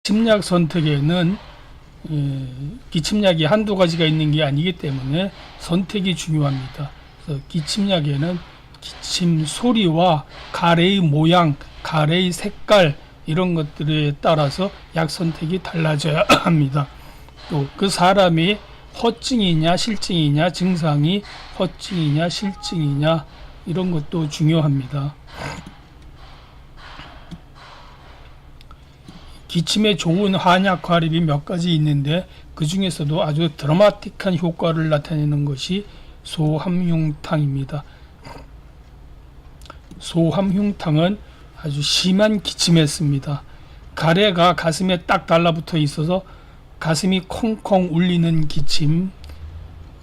기침약 선택에는 기침약이 한두 가지가 있는 게 아니기 때문에 선택이 중요합니다. 그래서 기침약에는 기침 소리와 가래의 모양, 가래의 색깔 이런 것들에 따라서 약 선택이 달라져야 합니다. 또 그 사람이 허증이냐 실증이냐, 증상이 허증이냐 실증이냐 이런 것도 중요합니다. 기침에 좋은 한약 과립이 몇 가지 있는데 그 중에서도 아주 드라마틱한 효과를 나타내는 것이 소함흉탕입니다. 소함흉탕은 아주 심한 기침에 씁니다. 가래가 가슴에 딱 달라붙어 있어서 가슴이 콩콩 울리는 기침,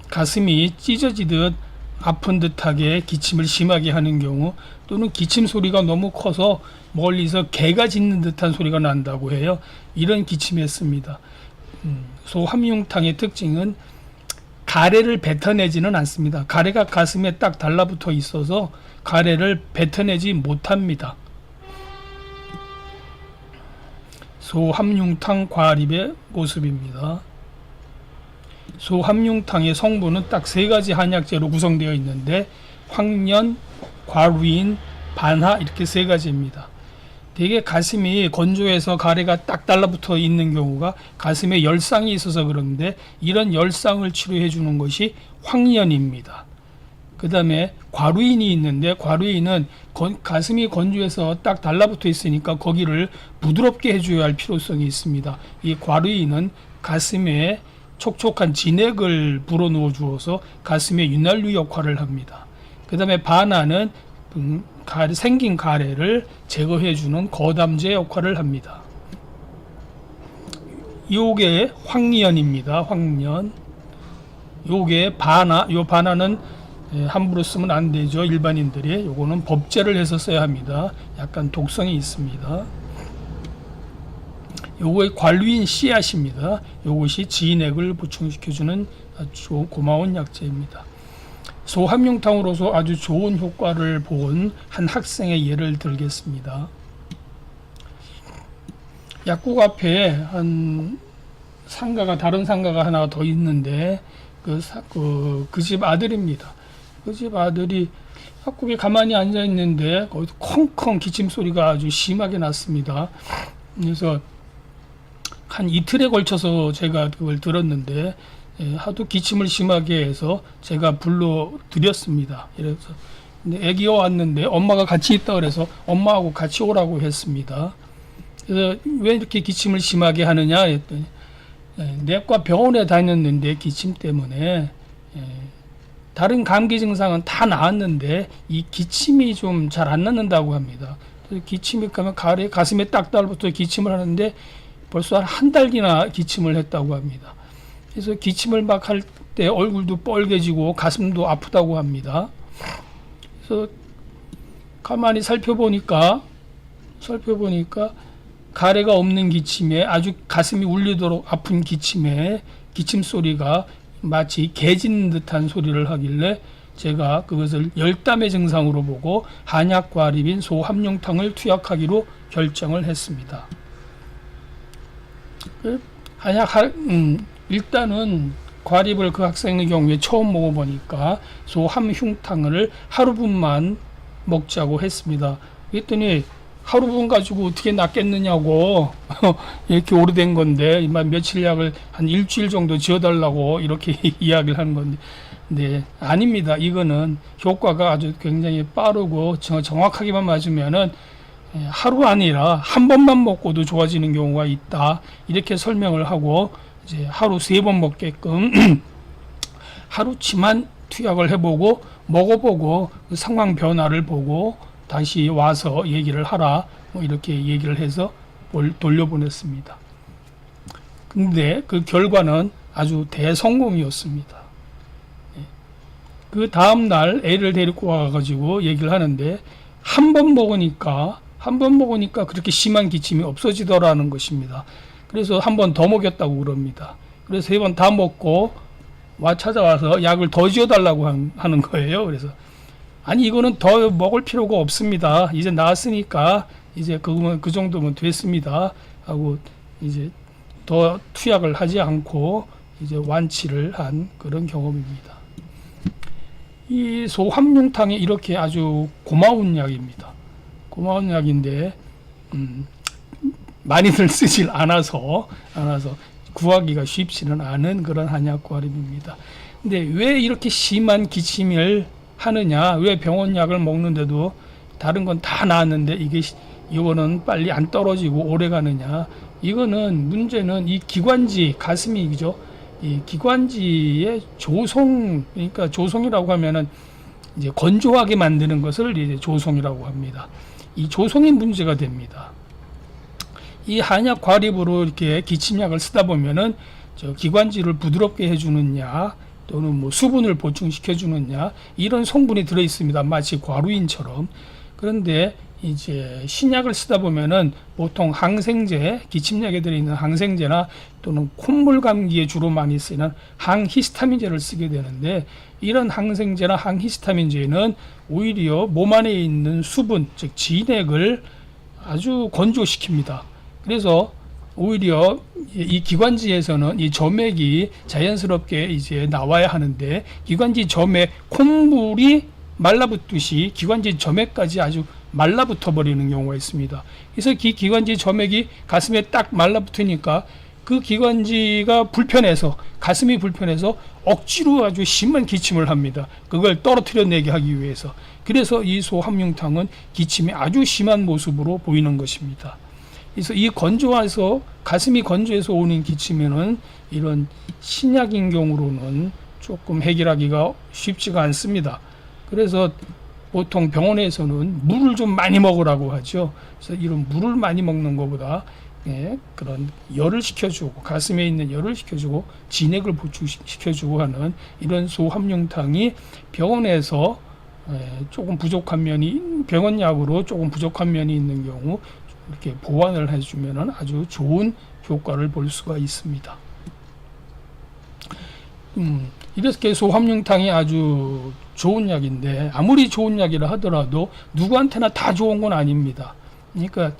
가슴이 찢어지듯 아픈 듯하게 기침을 심하게 하는 경우, 또는 기침 소리가 너무 커서 멀리서 개가 짖는 듯한 소리가 난다고 해요. 이런 기침에 씁니다. 소함흉탕의 특징은 가래를 뱉어내지는 않습니다. 가래가 가슴에 딱 달라붙어 있어서 가래를 뱉어내지 못합니다. 소함흉탕 과립의 모습입니다. 소함흉탕의 성분은 딱 세 가지 한약재로 구성되어 있는데 황련, 과루인, 반하 이렇게 세 가지입니다. 대개 가슴이 건조해서 가래가 딱 달라붙어 있는 경우가 가슴에 열상이 있어서 그런데 이런 열상을 치료해 주는 것이 황련입니다. 그 다음에 과루인이 있는데 과루인은 가슴이 건조해서 딱 달라붙어 있으니까 거기를 부드럽게 해줘야 할 필요성이 있습니다. 이 과루인은 가슴에 촉촉한 진액을 불어넣어 주어서 가슴에 윤활유 역할을 합니다. 그 다음에 반하는 생긴 가래를 제거해 주는 거담제 역할을 합니다. 요게 황련입니다. 황련. 요게 반하. 요 반하는 함부로 쓰면 안 되죠. 일반인들이. 요거는 법제를 해서 써야 합니다. 약간 독성이 있습니다. 요거의 관루인 씨앗입니다. 요것이 진액을 보충시켜주는 아주 고마운 약재입니다. 소함흉탕으로서 아주 좋은 효과를 본 한 학생의 예를 들겠습니다. 약국 앞에 한 상가가, 다른 상가가 하나 더 있는데 그 집 아들입니다. 그 집 아들이 약국에 가만히 앉아 있는데 거기서 콩콩 기침 소리가 아주 심하게 났습니다. 그래서 한 이틀에 걸쳐서 제가 그걸 들었는데 하도 기침을 심하게 해서 제가 불러드렸습니다. 그래서 근데 애기가 왔는데 엄마가 같이 있다 그래서 엄마하고 같이 오라고 했습니다. 그래서 왜 이렇게 기침을 심하게 하느냐 했더니 내과 병원에 다녔는데 기침 때문에 다른 감기 증상은 다 나았는데 이 기침이 좀 잘 안 낫는다고 합니다. 그래서 기침이 가면 가슴에 딱 달부터 기침을 하는데 벌써 한 달이나 기침을 했다고 합니다. 그래서 기침을 막 할 때 얼굴도 뻘개지고 가슴도 아프다고 합니다. 그래서 가만히 살펴보니까 가래가 없는 기침에, 아주 가슴이 울리도록 아픈 기침에 기침 소리가 마치 개 짖는 듯한 소리를 하길래 제가 그것을 열담의 증상으로 보고 한약 과립인 소함흉탕을 투약하기로 결정을 했습니다. 일단은 과립을 그 학생의 경우에 처음 먹어보니까 소함흉탕을 하루분만 먹자고 했습니다. 그랬더니 하루분 가지고 어떻게 낫겠느냐고 이렇게 오래된 건데 며칠 약을 한 일주일 정도 지어달라고 이렇게 이야기를 하는 건데 네, 아닙니다. 이거는 효과가 아주 굉장히 빠르고 정확하게만 맞으면은 하루 아니라 한 번만 먹고도 좋아지는 경우가 있다. 이렇게 설명을 하고 이제 하루 3번 먹게끔 하루치만 투약을 해보고 먹어보고 그 상황 변화를 보고 다시 와서 얘기를 하라. 뭐 이렇게 얘기를 해서 돌려보냈습니다. 근데 그 결과는 아주 대성공이었습니다. 그 다음날 애를 데리고 와가지고 얘기를 하는데 한 번 먹으니까 그렇게 심한 기침이 없어지더라는 것입니다. 그래서 한 번 더 먹였다고 그럽니다. 그래서 3번 다 먹고 찾아와서 약을 더 지어달라고 하는 거예요. 그래서 아니 이거는 더 먹을 필요가 없습니다. 이제 나았으니까 이제 그 정도면 됐습니다. 하고 이제 더 투약을 하지 않고 이제 완치를 한 그런 경험입니다. 이 소함융탕이 이렇게 아주 고마운 약입니다. 고마운 약인데 많이들 쓰질 않아서 구하기가 쉽지는 않은 그런 한약과립입니다. 근데 왜 이렇게 심한 기침을 하느냐, 왜 병원약을 먹는데도 다른 건 다 나았는데 이거는 빨리 안 떨어지고 오래 가느냐, 이거는 문제는 이 기관지, 가슴이 그죠, 이 기관지의 조송, 그러니까 조송이라고 하면은 이제 건조하게 만드는 것을 이제 조송이라고 합니다. 이 조송이 문제가 됩니다. 이 한약 과립으로 이렇게 기침약을 쓰다 보면은 저 기관지를 부드럽게 해주는 약, 또는 뭐 수분을 보충시켜 주는 약, 이런 성분이 들어 있습니다. 마치 과루인처럼. 그런데 이제 신약을 쓰다 보면은 보통 항생제, 기침약에 들어있는 항생제나 또는 콧물 감기에 주로 많이 쓰이는 항히스타민제를 쓰게 되는데, 이런 항생제나 항히스타민제는 오히려 몸 안에 있는 수분, 즉 진액을 아주 건조시킵니다. 그래서 오히려 이 기관지에서는 이 점액이 자연스럽게 이제 나와야 하는데, 기관지 점액, 콧물이 말라붙듯이 기관지 점액까지 아주 말라붙어 버리는 경우가 있습니다. 그래서 기관지 점액이 가슴에 딱 말라붙으니까 그 기관지가 불편해서, 가슴이 불편해서 억지로 아주 심한 기침을 합니다. 그걸 떨어뜨려내게 하기 위해서. 그래서 이 소함융탕은 기침이 아주 심한 모습으로 보이는 것입니다. 그래서 이 건조해서, 가슴이 건조해서 오는 기침에는 이런 신약인 경우로는 조금 해결하기가 쉽지가 않습니다. 그래서 보통 병원에서는 물을 좀 많이 먹으라고 하죠. 그래서 이런 물을 많이 먹는 것보다 그런 열을 식혀주고, 가슴에 있는 열을 식혀주고 진액을 보충시켜주고 하는 이런 소함융탕이 병원에서 조금 부족한 면이, 병원약으로 조금 부족한 면이 있는 경우 이렇게 보완을 해주면 아주 좋은 효과를 볼 수가 있습니다. 이렇게 소함융탕이 아주 좋은 약인데, 아무리 좋은 약이라 하더라도 누구한테나 다 좋은 건 아닙니다. 그러니까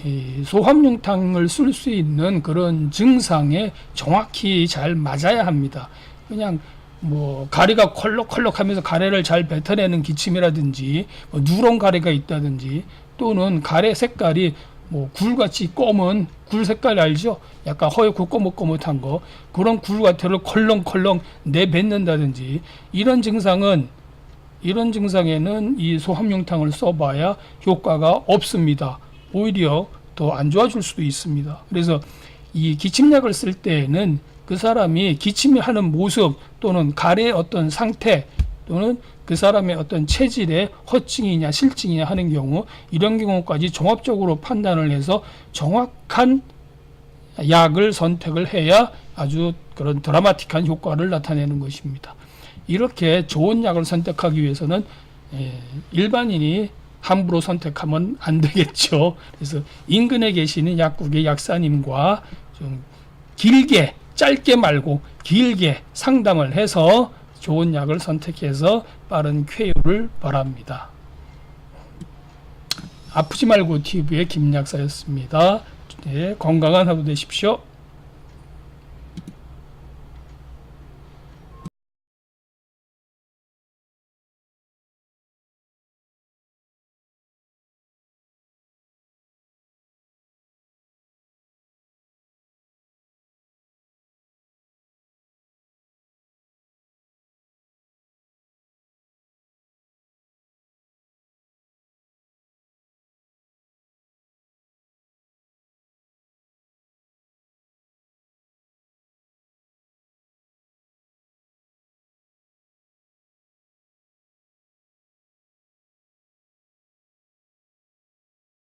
이 소함융탕을 쓸 수 있는 그런 증상에 정확히 잘 맞아야 합니다. 그냥 뭐 가래가 컬럭컬럭하면서 가래를 잘 뱉어내는 기침이라든지, 뭐 누런 가래가 있다든지, 또는 가래 색깔이 뭐 굴같이 검은 굴 색깔 알죠? 약간 허옇고 꼬뭇꼬뭇한 거, 그런 굴 같은 걸 컬렁컬렁 내뱉는다든지, 이런 증상에는 이 소함융탕을 써봐야 효과가 없습니다. 오히려 더 안 좋아질 수도 있습니다. 그래서 이 기침약을 쓸 때에는 그 사람이 기침을 하는 모습, 또는 가래의 어떤 상태, 또는 그 사람의 어떤 체질의 허증이냐 실증이냐 하는 경우, 이런 경우까지 종합적으로 판단을 해서 정확한 약을 선택을 해야 아주 그런 드라마틱한 효과를 나타내는 것입니다. 이렇게 좋은 약을 선택하기 위해서는 일반인이 함부로 선택하면 안 되겠죠. 그래서 인근에 계시는 약국의 약사님과 좀 길게, 짧게 말고 길게 상담을 해서 좋은 약을 선택해서 빠른 쾌유를 바랍니다. 아프지 말고 TV의 김약사였습니다. 건강한 하루 되십시오.